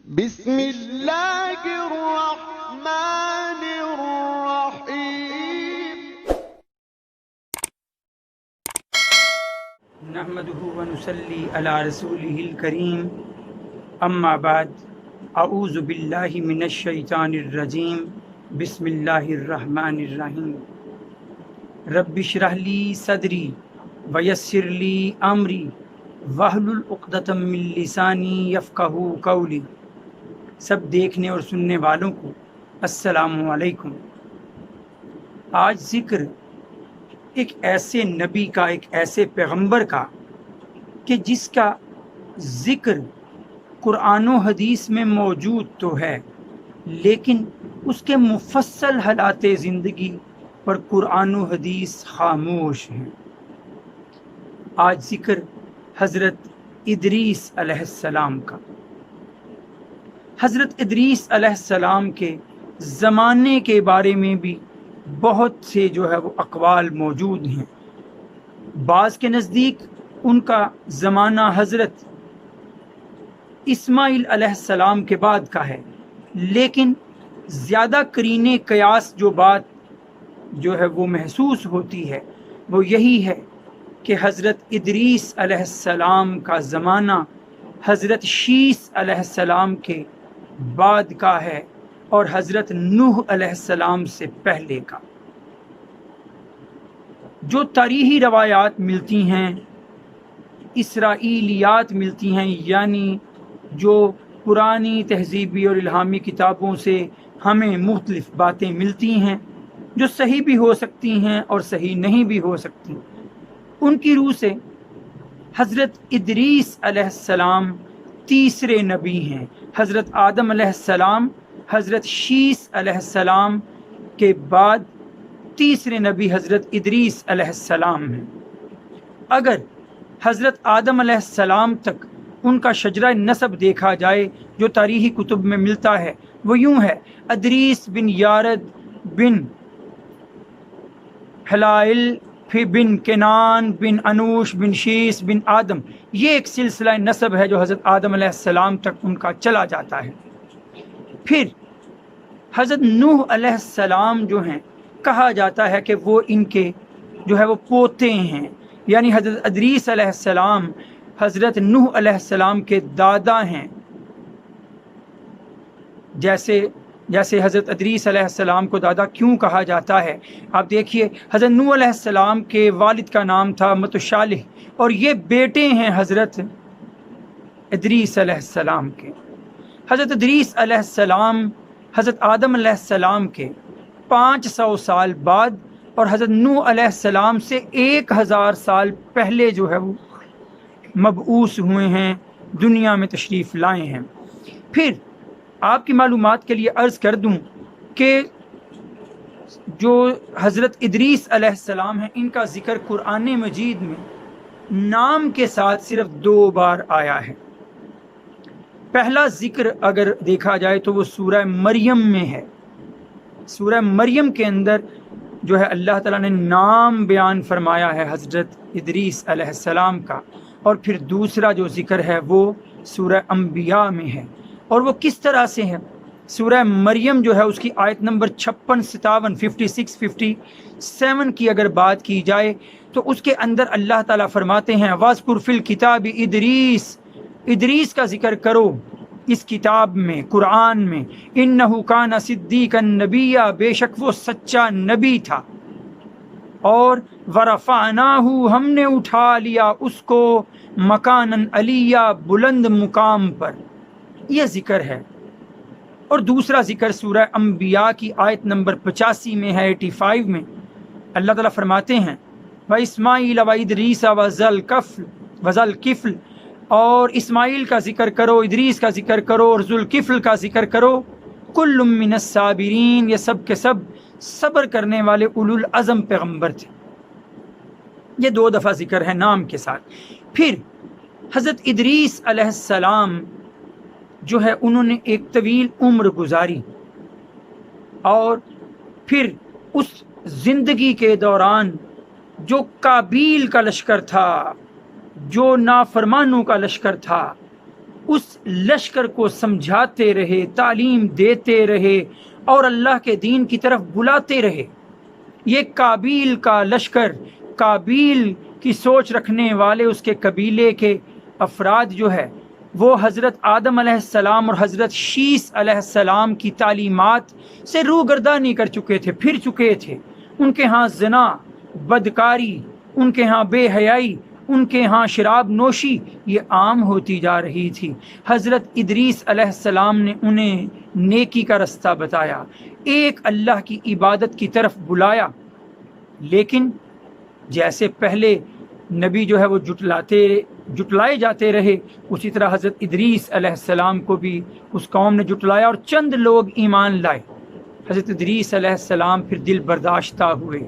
بسم اللہ الرحمن الرحیم نحمده ونصلي على رسوله الكريم اما بعد اعوذ باللہ من الشیطان الرجیم بسم اللہ الرحمن الرحیم رب اشرح لی صدری ویسر لی امری واحلل عقدۃ من لسانی یفقہوا قولی۔ سب دیکھنے اور سننے والوں کو السلام علیکم۔ آج ذکر ایک ایسے نبی کا، ایک ایسے پیغمبر کا کہ جس کا ذکر قرآن و حدیث میں موجود تو ہے، لیکن اس کے مفصل حالات زندگی پر قرآن و حدیث خاموش ہیں۔ آج ذکر حضرت ادریس علیہ السلام کا۔ حضرت ادریس علیہ السلام کے زمانے کے بارے میں بھی بہت سے جو ہے وہ اقوال موجود ہیں۔ بعض کے نزدیک ان کا زمانہ حضرت اسماعیل علیہ السلام کے بعد کا ہے، لیکن زیادہ قرین قیاس جو بات جو ہے وہ محسوس ہوتی ہے وہ یہی ہے کہ حضرت ادریس علیہ السلام کا زمانہ حضرت شیس علیہ السلام کے بعد کا ہے اور حضرت نوح علیہ السلام سے پہلے کا۔ جو تاریخی روایات ملتی ہیں، اسرائیلیات ملتی ہیں، یعنی جو پرانی تہذیبی اور الہامی کتابوں سے ہمیں مختلف باتیں ملتی ہیں جو صحیح بھی ہو سکتی ہیں اور صحیح نہیں بھی ہو سکتی، ان کی روح سے حضرت ادریس علیہ السلام تیسرے نبی ہیں۔ حضرت آدم علیہ السلام، حضرت شیس علیہ السلام کے بعد تیسرے نبی حضرت ادریس علیہ السلام ہیں۔ اگر حضرت آدم علیہ السلام تک ان کا شجرہ نسب دیکھا جائے جو تاریخی کتب میں ملتا ہے وہ یوں ہے: ادریس بن یارد بن حلائل بن کنان بن انوش بن شیس بن آدم۔ یہ ایک سلسلہ نسب ہے جو حضرت آدم علیہ السلام تک ان کا چلا جاتا ہے۔ پھر حضرت نوح علیہ السلام جو ہیں کہا جاتا ہے کہ وہ ان کے جو ہے وہ پوتے ہیں، یعنی حضرت ادریس علیہ السلام حضرت نوح علیہ السلام کے دادا ہیں۔ جیسے حضرت ادریس علیہ السلام کو دادا کیوں کہا جاتا ہے، آپ دیکھیے حضرت نوح علیہ السلام کے والد کا نام تھا متشالح، اور یہ بیٹے ہیں حضرت ادریس علیہ السلام کے۔ حضرت ادریس علیہ السلام حضرت آدم علیہ السلام کے 500 سال بعد اور حضرت نوح علیہ السلام سے 1000 سال پہلے جو ہے وہ مبعوث ہوئے ہیں، دنیا میں تشریف لائے ہیں۔ پھر آپ کی معلومات کے لیے عرض کر دوں کہ جو حضرت ادریس علیہ السلام ہیں ان کا ذکر قرآن مجید میں نام کے ساتھ صرف 2 بار آیا ہے۔ پہلا ذکر اگر دیکھا جائے تو وہ سورہ مریم میں ہے۔ سورہ مریم کے اندر جو ہے اللہ تعالیٰ نے نام بیان فرمایا ہے حضرت ادریس علیہ السلام کا، اور پھر دوسرا جو ذکر ہے وہ سورہ انبیاء میں ہے۔ اور وہ کس طرح سے ہے؟ سورہ مریم جو ہے اس کی آیت نمبر 56، 57، 56، 57 کی اگر بات کی جائے تو اس کے اندر اللہ تعالیٰ فرماتے ہیں وَاذْكُرْ فِي الْكِتَابِ ادریس کا ذکر کرو اس کتاب میں، قرآن میں، اِنَّهُ كَانَ صِدِّيقًا نَبِيًّا، بے شک وہ سچا نبی تھا، اور وَرَفَعْنَاهُ ہم نے اٹھا لیا اس کو مَكَانًا عَلِيًّا بلند مقام پر۔ یہ ذکر ہے۔ اور دوسرا ذکر سورہ انبیاء کی آیت نمبر 85 میں ہے، 85 میں اللہ تعالیٰ فرماتے ہیں وَإِسْمَاعِيلَ وَإِدْرِيسَ وَذَا-الْكِفْلِ، اور اسماعیل کا ذکر کرو، ادریس کا ذکر کرو، اور ذوالکفل کا ذکر کرو، کل من الصابرین، یہ سب کے سب صبر کرنے والے اولو العزم پیغمبر تھے۔ یہ 2 دفعہ ذکر ہے نام کے ساتھ۔ پھر حضرت ادریس علیہ السلام جو ہے انہوں نے ایک طویل عمر گزاری، اور پھر اس زندگی کے دوران جو قابیل کا لشکر تھا، جو نافرمانوں کا لشکر تھا، اس لشکر کو سمجھاتے رہے، تعلیم دیتے رہے اور اللہ کے دین کی طرف بلاتے رہے۔ یہ قابیل کا لشکر، قابیل کی سوچ رکھنے والے اس کے قبیلے کے افراد جو ہے وہ حضرت آدم علیہ السلام اور حضرت شیس علیہ السلام کی تعلیمات سے روگردانی کر چکے تھے، پھر چکے تھے۔ ان کے ہاں زنا، بدکاری، ان کے ہاں بے حیائی، ان کے ہاں شراب نوشی یہ عام ہوتی جا رہی تھی۔ حضرت ادریس علیہ السلام نے انہیں نیکی کا رستہ بتایا، ایک اللہ کی عبادت کی طرف بلایا، لیکن جیسے پہلے نبی جو ہے وہ جٹلائے جاتے رہے، اسی طرح حضرت ادریس علیہ السلام کو بھی اس قوم نے جٹلایا اور چند لوگ ایمان لائے۔ حضرت ادریس علیہ السلام پھر دل برداشتہ ہوئے،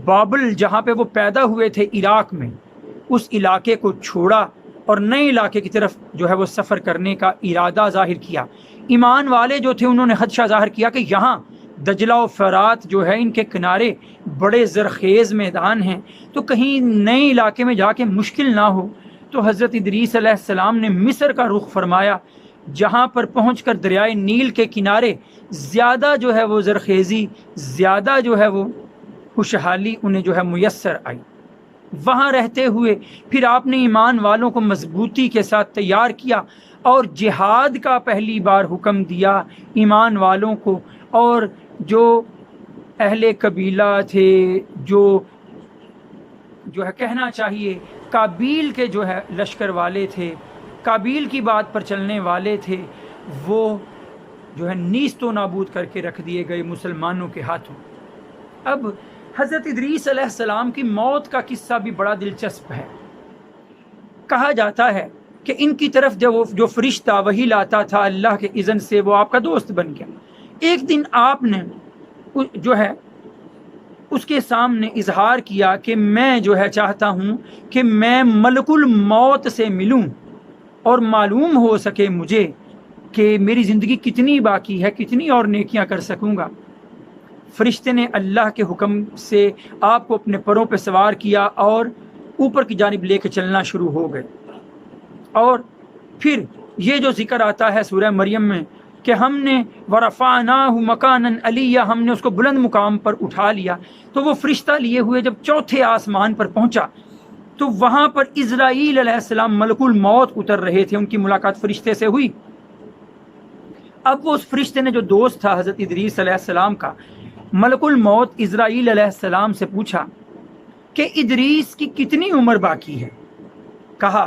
بابل جہاں پہ وہ پیدا ہوئے تھے عراق میں، اس علاقے کو چھوڑا اور نئے علاقے کی طرف جو ہے وہ سفر کرنے کا ارادہ ظاہر کیا۔ ایمان والے جو تھے انہوں نے خدشہ ظاہر کیا کہ یہاں دجلہ و فرات جو ہے ان کے کنارے بڑے زرخیز میدان ہیں، تو کہیں نئے علاقے میں جا کے مشکل نہ ہو۔ تو حضرت ادریس علیہ السلام نے مصر کا رخ فرمایا، جہاں پر پہنچ کر دریائے نیل کے کنارے زیادہ جو ہے وہ زرخیزی، زیادہ جو ہے وہ خوشحالی انہیں جو ہے میسر آئی۔ وہاں رہتے ہوئے پھر آپ نے ایمان والوں کو مضبوطی کے ساتھ تیار کیا اور جہاد کا پہلی بار حکم دیا ایمان والوں کو، اور جو اہل قبیلہ تھے، جو ہے کہنا چاہیے قابیل کے جو ہے لشکر والے تھے، قابیل کی بات پر چلنے والے تھے، وہ جو ہے نیست و نابود کر کے رکھ دیے گئے مسلمانوں کے ہاتھوں۔ اب حضرت ادریس علیہ السلام کی موت کا قصہ بھی بڑا دلچسپ ہے۔ کہا جاتا ہے کہ ان کی طرف جو فرشتہ وحی لاتا تھا اللہ کے اذن سے، وہ آپ کا دوست بن گیا۔ ایک دن آپ نے جو ہے اس کے سامنے اظہار کیا کہ میں جو ہے چاہتا ہوں کہ میں ملک الموت سے ملوں اور معلوم ہو سکے مجھے کہ میری زندگی کتنی باقی ہے، کتنی اور نیکیاں کر سکوں گا۔ فرشتے نے اللہ کے حکم سے آپ کو اپنے پروں پہ سوار کیا اور اوپر کی جانب لے کے چلنا شروع ہو گئے۔ اور پھر یہ جو ذکر آتا ہے سورہ مریم میں کہ ہم نے وَرَفَعْنَاهُ مَكَانًا عَلِيًّا، ہم نے اس کو بلند مقام پر اٹھا لیا، تو وہ فرشتہ لیے ہوئے جب چوتھے آسمان پر پہنچا تو وہاں پر اسرائیل علیہ السلام ملک الموت اتر رہے تھے، ان کی ملاقات فرشتے سے ہوئی۔ اب وہ اس فرشتے نے جو دوست تھا حضرت ادریس علیہ السلام کا، ملک الموت اسرائیل علیہ السلام سے پوچھا کہ ادریس کی کتنی عمر باقی ہے؟ کہا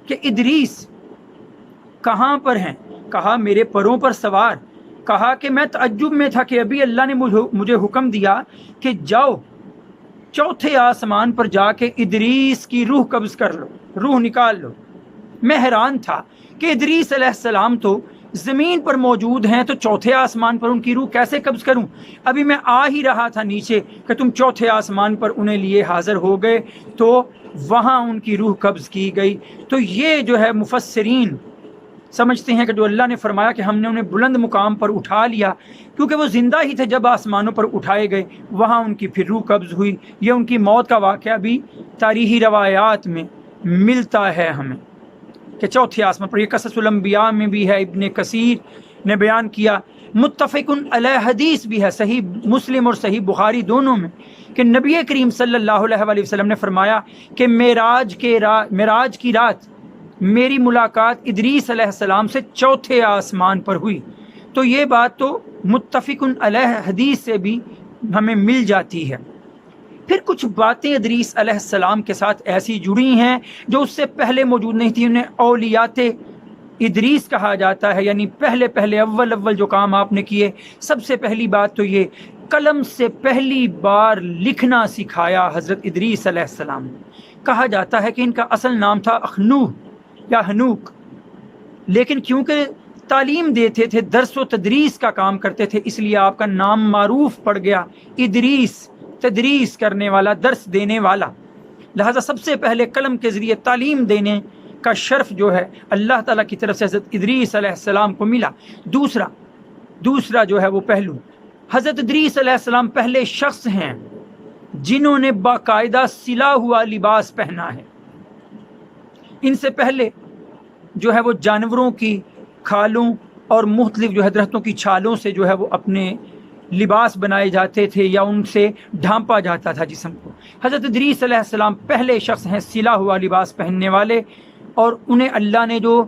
کہ ادریس کہاں پر ہیں؟ کہا میرے پروں پر سوار۔ کہا کہ میں تعجب میں تھا کہ ابھی اللہ نے مجھے حکم دیا کہ جاؤ چوتھے آسمان پر جا کے ادریس کی روح قبض کر لو، روح نکال لو۔ میں حیران تھا کہ ادریس علیہ السلام تو زمین پر موجود ہیں، تو چوتھے آسمان پر ان کی روح کیسے قبض کروں؟ ابھی میں آ ہی رہا تھا نیچے کہ تم چوتھے آسمان پر انہیں لیے حاضر ہو گئے، تو وہاں ان کی روح قبض کی گئی۔ تو یہ جو ہے مفسرین سمجھتے ہیں کہ جو اللہ نے فرمایا کہ ہم نے انہیں بلند مقام پر اٹھا لیا، کیونکہ وہ زندہ ہی تھے جب آسمانوں پر اٹھائے گئے، وہاں ان کی پھر روح قبض ہوئی۔ یہ ان کی موت کا واقعہ بھی تاریخی روایات میں ملتا ہے ہمیں کہ چوتھے آسمان پر۔ یہ قصص الانبیاء میں بھی ہے، ابن کثیر نے بیان کیا، متفق علیہ حدیث بھی ہے صحیح مسلم اور صحیح بخاری دونوں میں، کہ نبی کریم صلی اللہ علیہ وآلہ وسلم نے فرمایا کہ معراج کی رات میری ملاقات ادریس علیہ السلام سے چوتھے آسمان پر ہوئی۔ تو یہ بات تو متفق علیہ حدیث سے بھی ہمیں مل جاتی ہے۔ پھر کچھ باتیں ادریس علیہ السلام کے ساتھ ایسی جڑی ہیں جو اس سے پہلے موجود نہیں تھی، انہیں اولیات ادریس کہا جاتا ہے، یعنی پہلے اول جو کام آپ نے کیے۔ سب سے پہلی بات تو یہ قلم سے پہلی بار لکھنا سکھایا حضرت ادریس علیہ السلام نے۔ کہا جاتا ہے کہ ان کا اصل نام تھا اخنوح یا ہنوک، لیکن کیونکہ تعلیم دیتے تھے، درس و تدریس کا کام کرتے تھے، اس لیے آپ کا نام معروف پڑ گیا ادریس، تدریس کرنے والا، درس دینے والا۔ لہذا سب سے پہلے قلم کے ذریعے تعلیم دینے کا شرف جو ہے اللہ تعالیٰ کی طرف سے حضرت ادریس علیہ السلام کو ملا۔ دوسرا جو ہے وہ پہلو، حضرت ادریس علیہ السلام پہلے شخص ہیں جنہوں نے باقاعدہ سلا ہوا لباس پہنا ہے۔ ان سے پہلے جو ہے وہ جانوروں کی کھالوں اور مختلف جو ہے درختوں کی چھالوں سے جو ہے وہ اپنے لباس بنائے جاتے تھے یا ان سے ڈھانپا جاتا تھا جسم کو۔ حضرت ادریس علیہ السلام پہلے شخص ہیں سلا ہوا لباس پہننے والے، اور انہیں اللہ نے جو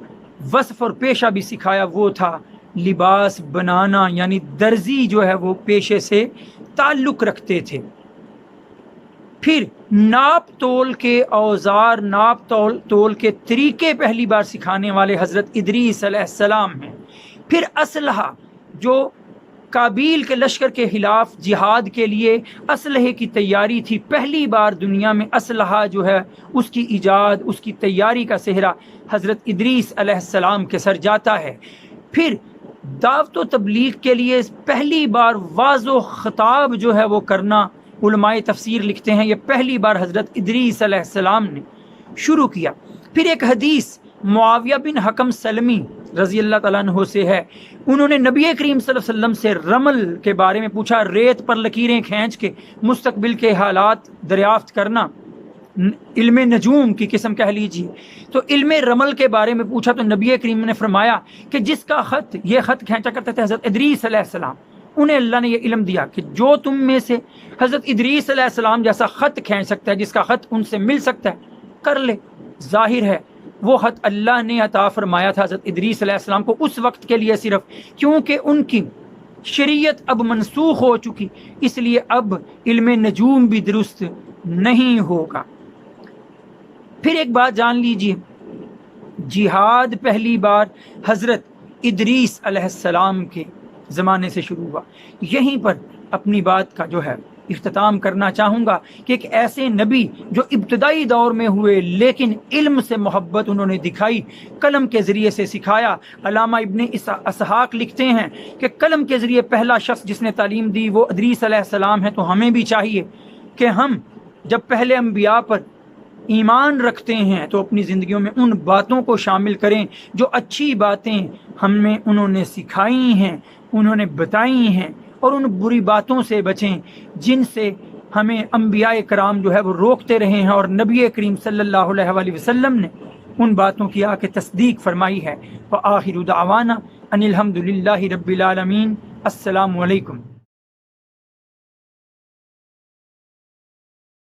وصف اور پیشہ بھی سکھایا وہ تھا لباس بنانا، یعنی درزی جو ہے وہ پیشے سے تعلق رکھتے تھے۔ پھر ناپ تول کے اوزار، ناپ تول کے طریقے پہلی بار سکھانے والے حضرت ادریس علیہ السلام ہیں۔ پھر اسلحہ، جو کابیل کے لشکر کے خلاف جہاد کے لیے اسلحے کی تیاری تھی، پہلی بار دنیا میں اسلحہ جو ہے اس کی ایجاد، اس کی تیاری کا سہرا حضرت ادریس علیہ السلام کے سر جاتا ہے۔ پھر دعوت و تبلیغ کے لیے پہلی بار واضح و خطاب جو ہے وہ کرنا، علماء تفسیر لکھتے ہیں یہ پہلی بار حضرت ادریس علیہ السلام نے شروع کیا۔ پھر ایک حدیث معاویہ بن حکم سلمی رضی اللہ تعالیٰ عنہ سے ہے، انہوں نے نبی کریم صلی اللہ علیہ وسلم سے رمل کے بارے میں پوچھا، ریت پر لکیریں کھینچ کے مستقبل کے حالات دریافت کرنا، علم نجوم کی قسم کہہ لیجیے۔ تو علم رمل کے بارے میں پوچھا تو نبی کریم نے فرمایا کہ جس کا خط، یہ خط کھینچا کرتے تھے حضرت ادریس علیہ السلام، انہیں اللہ نے یہ علم دیا کہ جو تم میں سے حضرت ادریس علیہ السلام جیسا خط کھینچ سکتا ہے، جس کا خط ان سے مل سکتا ہے، کر لے۔ ظاہر ہے وہ خط اللہ نے عطا فرمایا تھا حضرت ادریس علیہ السلام کو اس وقت کے لیے صرف، کیونکہ ان کی شریعت اب منسوخ ہو چکی، اس لیے اب علم نجوم بھی درست نہیں ہوگا۔ پھر ایک بات جان لیجیے، جہاد پہلی بار حضرت ادریس علیہ السلام کے زمانے سے شروع ہوا۔ یہیں پر اپنی بات کا جو ہے اختتام کرنا چاہوں گا کہ ایک ایسے نبی جو ابتدائی دور میں ہوئے لیکن علم سے محبت انہوں نے دکھائی، قلم کے ذریعے سے سکھایا۔ علامہ ابن اسحاق لکھتے ہیں کہ قلم کے ذریعے پہلا شخص جس نے تعلیم دی وہ ادریس علیہ السلام ہے۔ تو ہمیں بھی چاہیے کہ ہم جب پہلے انبیاء پر ایمان رکھتے ہیں تو اپنی زندگیوں میں ان باتوں کو شامل کریں جو اچھی باتیں ہمیں انہوں نے سکھائی ہیں، انہوں نے بتائی ہیں، اور ان بری باتوں سے بچیں جن سے ہمیں انبیاء کرام جو ہے وہ روکتے رہے ہیں، اور نبی کریم صلی اللہ علیہ وآلہ وسلم نے ان باتوں کی آ کے تصدیق فرمائی ہے۔ وآخر دعوانا ان الحمد للہ رب العالمین۔ السلام علیکم۔